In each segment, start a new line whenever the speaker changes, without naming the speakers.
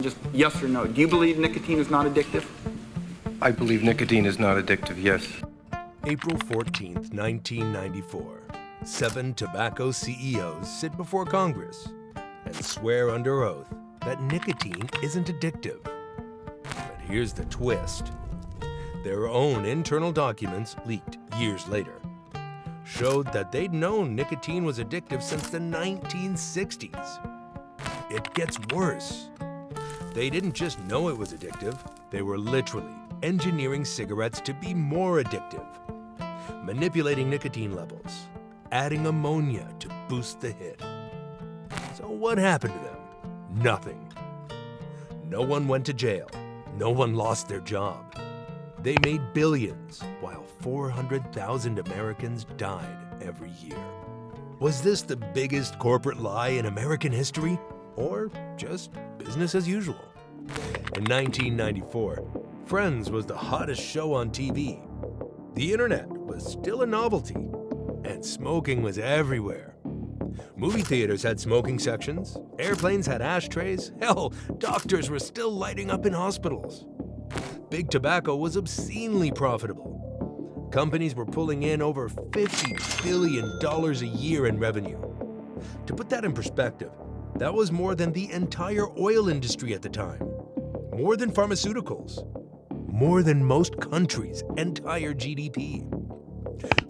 Just yes or no. Do you believe nicotine is not addictive?
I believe nicotine is not addictive, yes.
April 14th, 1994. 7 tobacco CEOs sit before Congress and swear under oath that nicotine isn't addictive. But here's the twist. Their own internal documents, leaked years later, showed that they'd known nicotine was addictive since the 1960s. It gets worse. They didn't just know it was addictive, they were literally engineering cigarettes to be more addictive, manipulating nicotine levels, adding ammonia to boost the hit. So what happened to them? Nothing. No one went to jail. No one lost their job. They made billions, while 400,000 Americans died every year. Was this the biggest corporate lie in American history, or just business as usual? In 1994, Friends was the hottest show on TV. The internet was still a novelty, and smoking was everywhere. Movie theaters had smoking sections, airplanes had ashtrays, hell, doctors were still lighting up in hospitals. Big tobacco was obscenely profitable. Companies were pulling in over $50 billion a year in revenue. To put that in perspective, that was more than the entire oil industry at the time, more than pharmaceuticals, more than most countries' entire GDP.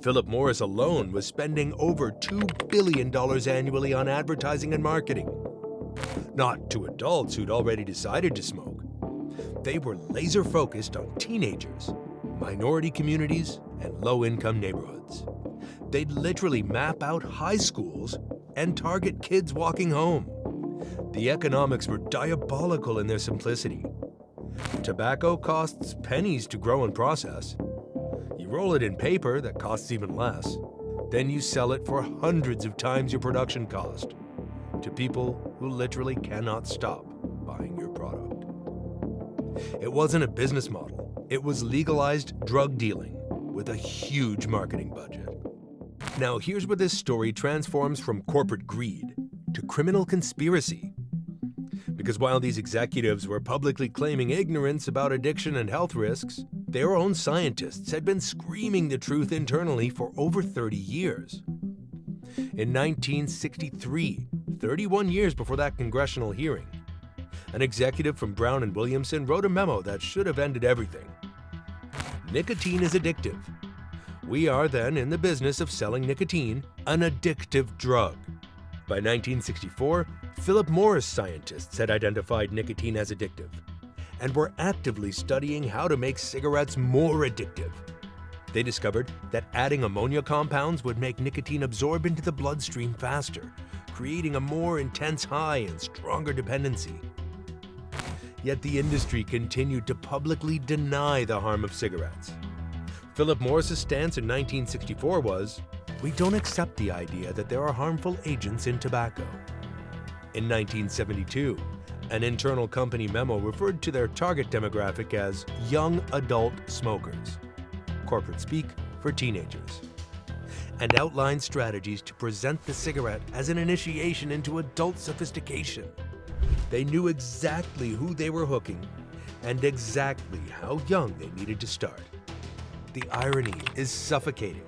Philip Morris alone was spending over $2 billion annually on advertising and marketing. Not to adults who'd already decided to smoke. They were laser focused on teenagers, minority communities, and low-income neighborhoods. They'd literally map out high schools and target kids walking home. The economics were diabolical in their simplicity. Tobacco costs pennies to grow and process. You roll it in paper that costs even less. Then you sell it for hundreds of times your production cost to people who literally cannot stop buying your product. It wasn't a business model. It was legalized drug dealing with a huge marketing budget. Now here's where this story transforms from corporate greed to criminal conspiracy. Because while these executives were publicly claiming ignorance about addiction and health risks, their own scientists had been screaming the truth internally for over 30 years. In 1963, 31 years before that congressional hearing, an executive from Brown and Williamson wrote a memo that should have ended everything. Nicotine is addictive. We are then in the business of selling nicotine, an addictive drug. By 1964, Philip Morris scientists had identified nicotine as addictive and were actively studying how to make cigarettes more addictive. They discovered that adding ammonia compounds would make nicotine absorb into the bloodstream faster, creating a more intense high and stronger dependency. Yet the industry continued to publicly deny the harm of cigarettes. Philip Morris's stance in 1964 was, "We don't accept the idea that there are harmful agents in tobacco." In 1972, an internal company memo referred to their target demographic as young adult smokers, corporate speak for teenagers, and outlined strategies to present the cigarette as an initiation into adult sophistication. They knew exactly who they were hooking and exactly how young they needed to start. The irony is suffocating.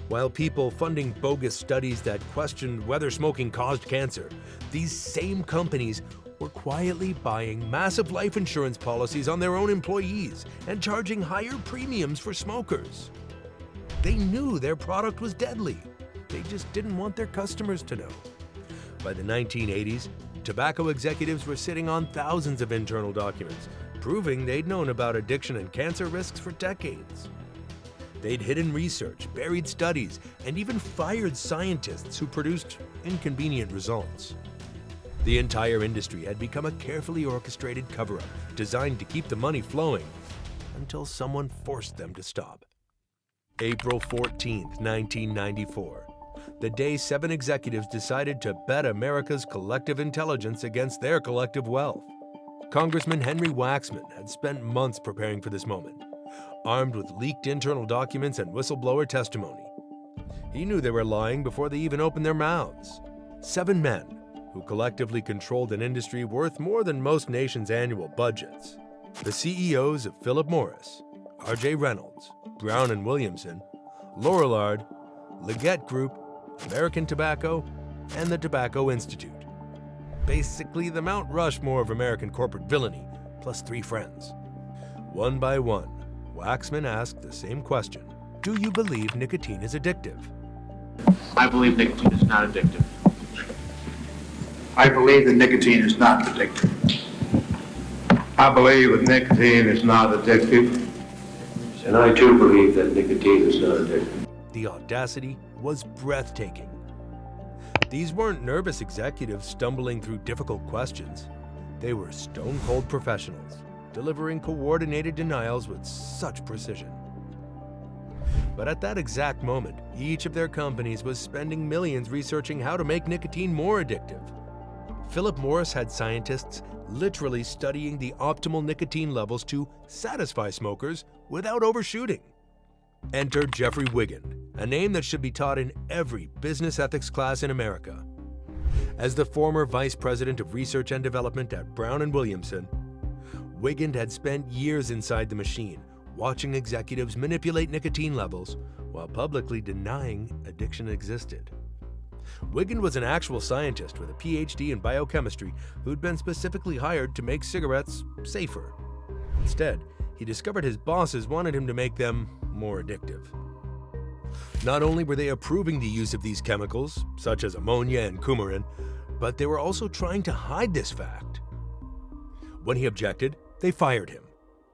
While people funding bogus studies that questioned whether smoking caused cancer, these same companies were quietly buying massive life insurance policies on their own employees and charging higher premiums for smokers. They knew their product was deadly. They just didn't want their customers to know. By the 1980s, tobacco executives were sitting on thousands of internal documents, proving they'd known about addiction and cancer risks for decades. They'd hidden research, buried studies, and even fired scientists who produced inconvenient results. The entire industry had become a carefully orchestrated cover-up designed to keep the money flowing until someone forced them to stop. April 14th, 1994, the day 7 executives decided to bet America's collective intelligence against their collective wealth. Congressman Henry Waxman had spent months preparing for this moment, armed with leaked internal documents and whistleblower testimony. He knew they were lying before they even opened their mouths. 7 men, who collectively controlled an industry worth more than most nations' annual budgets. The CEOs of Philip Morris, R.J. Reynolds, Brown and Williamson, Lorillard, Leggett Group, American Tobacco, and the Tobacco Institute. Basically the Mount Rushmore of American corporate villainy, plus 3 friends. One by one, Waxman asked the same question. Do you believe nicotine is addictive?
I believe nicotine is not addictive.
I believe that nicotine is not addictive.
I believe that nicotine is not addictive.
And I too believe that nicotine is not addictive.
The audacity was breathtaking. These weren't nervous executives stumbling through difficult questions. They were stone-cold professionals, delivering coordinated denials with such precision. But at that exact moment, each of their companies was spending millions researching how to make nicotine more addictive. Philip Morris had scientists literally studying the optimal nicotine levels to satisfy smokers without overshooting. Enter Jeffrey Wiggin, a name that should be taught in every business ethics class in America. As the former vice president of research and development at Brown and Williamson, Wiggin had spent years inside the machine, watching executives manipulate nicotine levels while publicly denying addiction existed. Wiggin was an actual scientist with a PhD in biochemistry who'd been specifically hired to make cigarettes safer. Instead, he discovered his bosses wanted him to make them more addictive. Not only were they approving the use of these chemicals, such as ammonia and coumarin, but they were also trying to hide this fact. When he objected, they fired him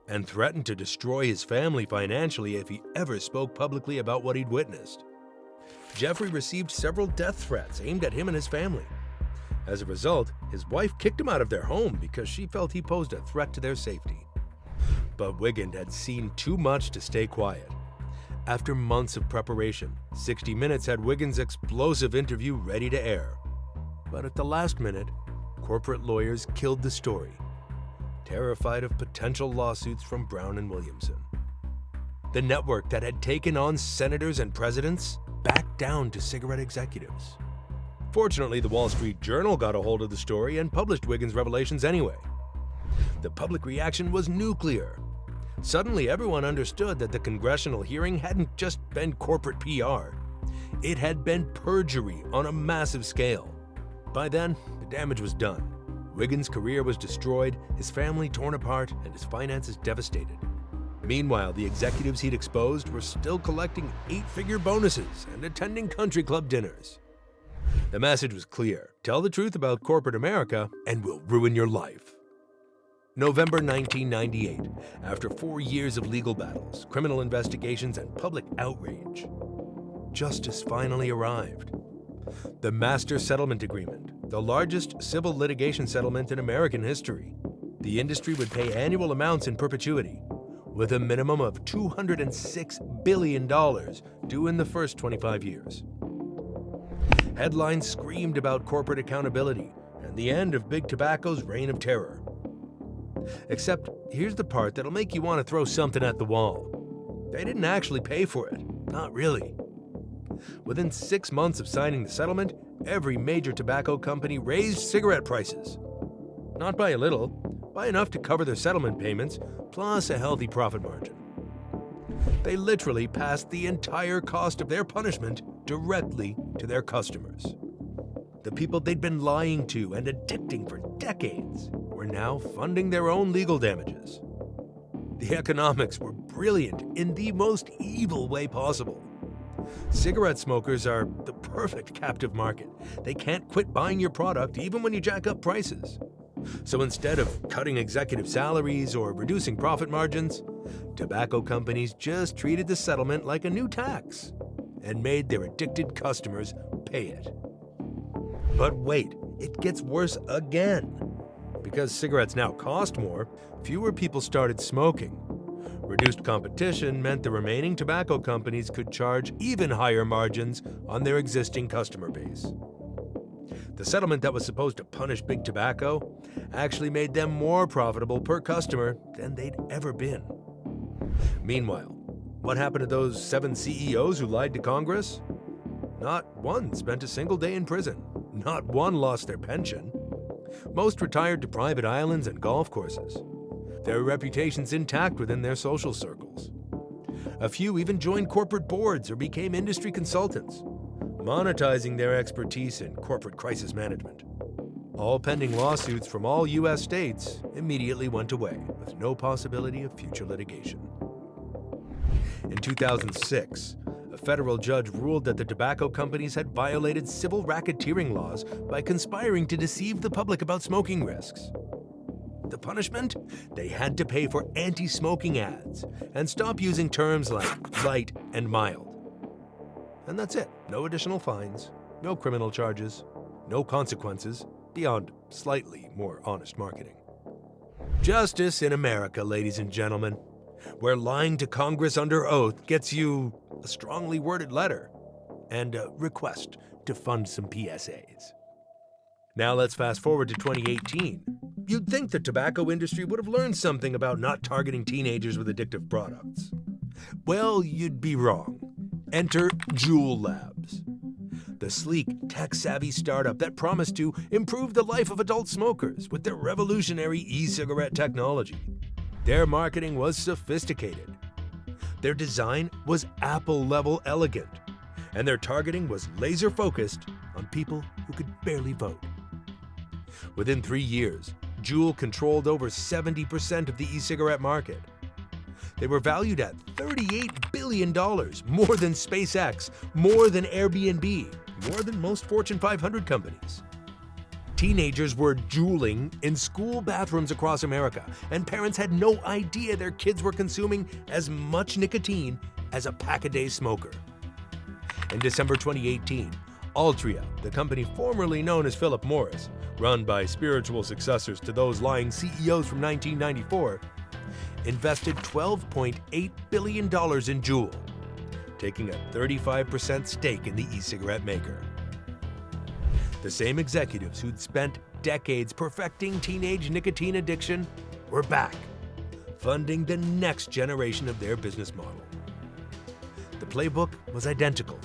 and threatened to destroy his family financially if he ever spoke publicly about what he'd witnessed. Jeffrey received several death threats aimed at him and his family. As a result, his wife kicked him out of their home because she felt he posed a threat to their safety. But Wiggin had seen too much to stay quiet. After months of preparation, 60 Minutes had Wiggin's explosive interview ready to air. But at the last minute, corporate lawyers killed the story, terrified of potential lawsuits from Brown and Williamson. The network that had taken on senators and presidents backed down to cigarette executives. Fortunately, the Wall Street Journal got a hold of the story and published Wiggin's revelations anyway. The public reaction was nuclear. Suddenly, everyone understood that the congressional hearing hadn't just been corporate PR. It had been perjury on a massive scale. By then, the damage was done. Wiggin's career was destroyed, his family torn apart, and his finances devastated. Meanwhile, the executives he'd exposed were still collecting 8-figure bonuses and attending country club dinners. The message was clear: tell the truth about corporate America, and we'll ruin your life. November 1998, after 4 years of legal battles, criminal investigations, and public outrage, justice finally arrived. The Master Settlement Agreement, the largest civil litigation settlement in American history. The industry would pay annual amounts in perpetuity, with a minimum of $206 billion due in the first 25 years. Headlines screamed about corporate accountability and the end of Big Tobacco's reign of terror. Except, here's the part that'll make you want to throw something at the wall. They didn't actually pay for it. Not really. Within 6 months of signing the settlement, every major tobacco company raised cigarette prices. Not by a little, by enough to cover their settlement payments, plus a healthy profit margin. They literally passed the entire cost of their punishment directly to their customers. The people they'd been lying to and addicting for decades were now funding their own legal damages. The economics were brilliant in the most evil way possible. Cigarette smokers are the perfect captive market. They can't quit buying your product even when you jack up prices. So instead of cutting executive salaries or reducing profit margins, tobacco companies just treated the settlement like a new tax and made their addicted customers pay it. But wait, it gets worse again. Because cigarettes now cost more, fewer people started smoking. Reduced competition meant the remaining tobacco companies could charge even higher margins on their existing customer base. The settlement that was supposed to punish Big Tobacco actually made them more profitable per customer than they'd ever been. Meanwhile, what happened to those 7 CEOs who lied to Congress? Not one spent a single day in prison. Not one lost their pension. Most retired to private islands and golf courses. Their reputations intact within their social circles. A few even joined corporate boards or became industry consultants, monetizing their expertise in corporate crisis management. All pending lawsuits from all U.S. states immediately went away, with no possibility of future litigation. In 2006, a federal judge ruled that the tobacco companies had violated civil racketeering laws by conspiring to deceive the public about smoking risks. The punishment? They had to pay for anti-smoking ads and stop using terms like light and mild. And that's it. No additional fines, no criminal charges, no consequences beyond slightly more honest marketing. Justice in America, ladies and gentlemen, where lying to Congress under oath gets you a strongly worded letter and a request to fund some PSAs. Now let's fast forward to 2018. You'd think the tobacco industry would have learned something about not targeting teenagers with addictive products. Well, you'd be wrong. Enter Juul Labs, the sleek, tech-savvy startup that promised to improve the life of adult smokers with their revolutionary e-cigarette technology. Their marketing was sophisticated. Their design was Apple-level elegant, and their targeting was laser-focused on people who could barely vote. Within 3 years, Juul controlled over 70% of the e-cigarette market. They were valued at $38 billion, more than SpaceX, more than Airbnb, more than most Fortune 500 companies. Teenagers were juuling in school bathrooms across America, and parents had no idea their kids were consuming as much nicotine as a pack-a-day smoker. In December 2018, Altria, the company formerly known as Philip Morris, run by spiritual successors to those lying CEOs from 1994, invested $12.8 billion in Juul, taking a 35% stake in the e-cigarette maker. The same executives who'd spent decades perfecting teenage nicotine addiction were back, funding the next generation of their business model. The playbook was identical.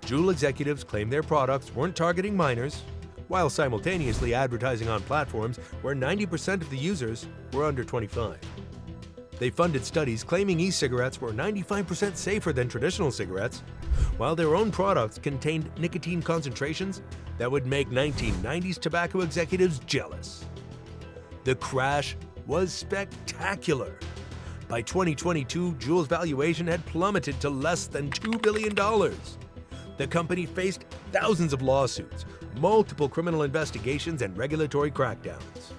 Juul executives claimed their products weren't targeting minors, while simultaneously advertising on platforms where 90% of the users were under 25. They funded studies claiming e-cigarettes were 95% safer than traditional cigarettes, while their own products contained nicotine concentrations that would make 1990s tobacco executives jealous. The crash was spectacular. By 2022, Juul's valuation had plummeted to less than $2 billion. The company faced thousands of lawsuits, multiple criminal investigations, and regulatory crackdowns.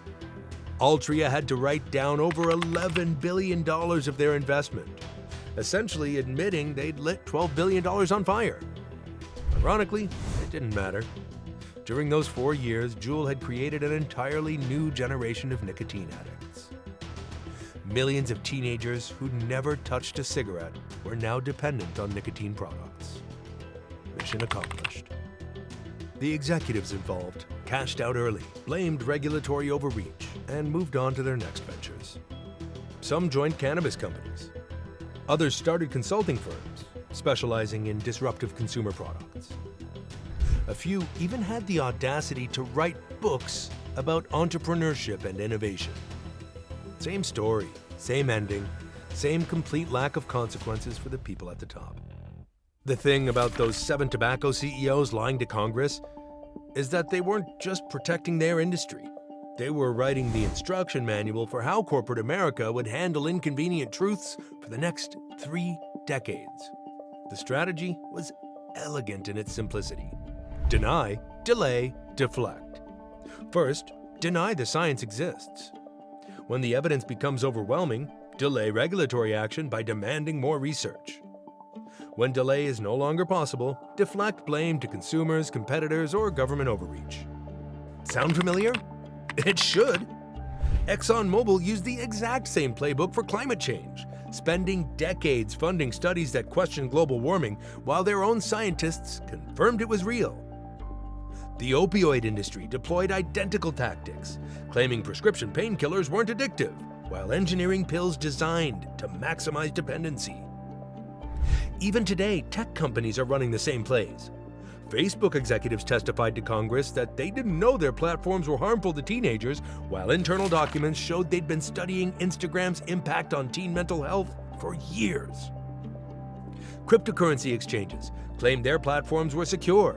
Altria had to write down over $11 billion of their investment, essentially admitting they'd lit $12 billion on fire. Ironically, it didn't matter. During those 4 years, Juul had created an entirely new generation of nicotine addicts. Millions of teenagers who'd never touched a cigarette were now dependent on nicotine products. Mission accomplished. The executives involved cashed out early, blamed regulatory overreach, and moved on to their next ventures. Some joined cannabis companies. Others started consulting firms, specializing in disruptive consumer products. A few even had the audacity to write books about entrepreneurship and innovation. Same story, same ending, same complete lack of consequences for the people at the top. The thing about those 7 tobacco CEOs lying to Congress is that they weren't just protecting their industry. They were writing the instruction manual for how corporate America would handle inconvenient truths for the next 3 decades. The strategy was elegant in its simplicity. Deny, delay, deflect. First, deny the science exists. When the evidence becomes overwhelming, delay regulatory action by demanding more research. When delay is no longer possible, deflect blame to consumers, competitors, or government overreach. Sound familiar? It should. ExxonMobil used the exact same playbook for climate change, spending decades funding studies that questioned global warming while their own scientists confirmed it was real. The opioid industry deployed identical tactics, claiming prescription painkillers weren't addictive, while engineering pills designed to maximize dependency. Even today, tech companies are running the same plays, Facebook executives testified to Congress that they didn't know their platforms were harmful to teenagers, while internal documents showed they'd been studying Instagram's impact on teen mental health for years. Cryptocurrency exchanges claimed their platforms were secure,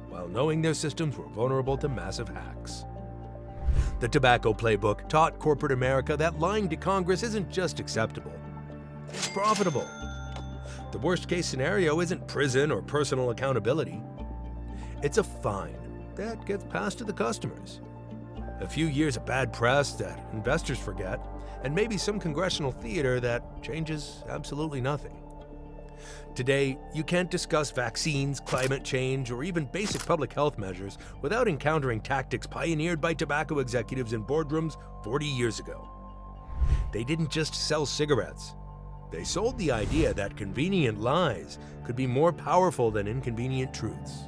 while knowing their systems were vulnerable to massive hacks. The tobacco playbook taught corporate America that lying to Congress isn't just acceptable, it's profitable. The worst-case scenario isn't prison or personal accountability. It's a fine that gets passed to the customers. A few years of bad press that investors forget, and maybe some congressional theater that changes absolutely nothing. Today, you can't discuss vaccines, climate change, or even basic public health measures without encountering tactics pioneered by tobacco executives in boardrooms 40 years ago. They didn't just sell cigarettes. They sold the idea that convenient lies could be more powerful than inconvenient truths,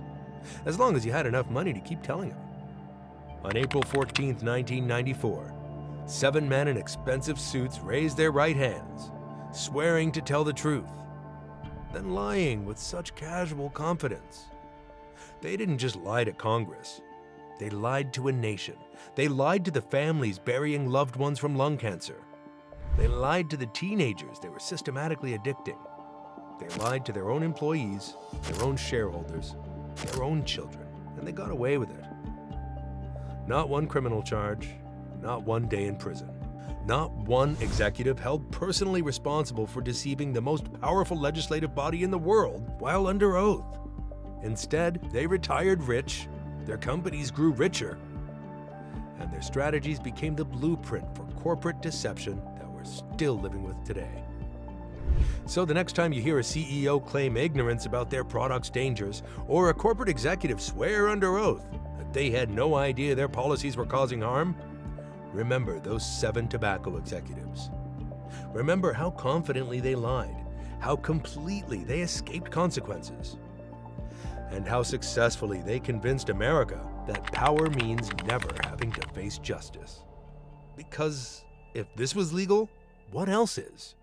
as long as you had enough money to keep telling them. On April 14, 1994, 7 men in expensive suits raised their right hands, swearing to tell the truth, then lying with such casual confidence. They didn't just lie to Congress. They lied to a nation. They lied to the families burying loved ones from lung cancer. They lied to the teenagers they were systematically addicting. They lied to their own employees, their own shareholders, their own children, and they got away with it. Not one criminal charge, not one day in prison. Not one executive held personally responsible for deceiving the most powerful legislative body in the world while under oath. Instead, they retired rich, their companies grew richer, and their strategies became the blueprint for corporate deception that we're still living with today. So the next time you hear a CEO claim ignorance about their product's dangers, or a corporate executive swear under oath that they had no idea their policies were causing harm, remember those 7 tobacco executives. Remember how confidently they lied, how completely they escaped consequences, and how successfully they convinced America that power means never having to face justice. Because if this was legal, what else is?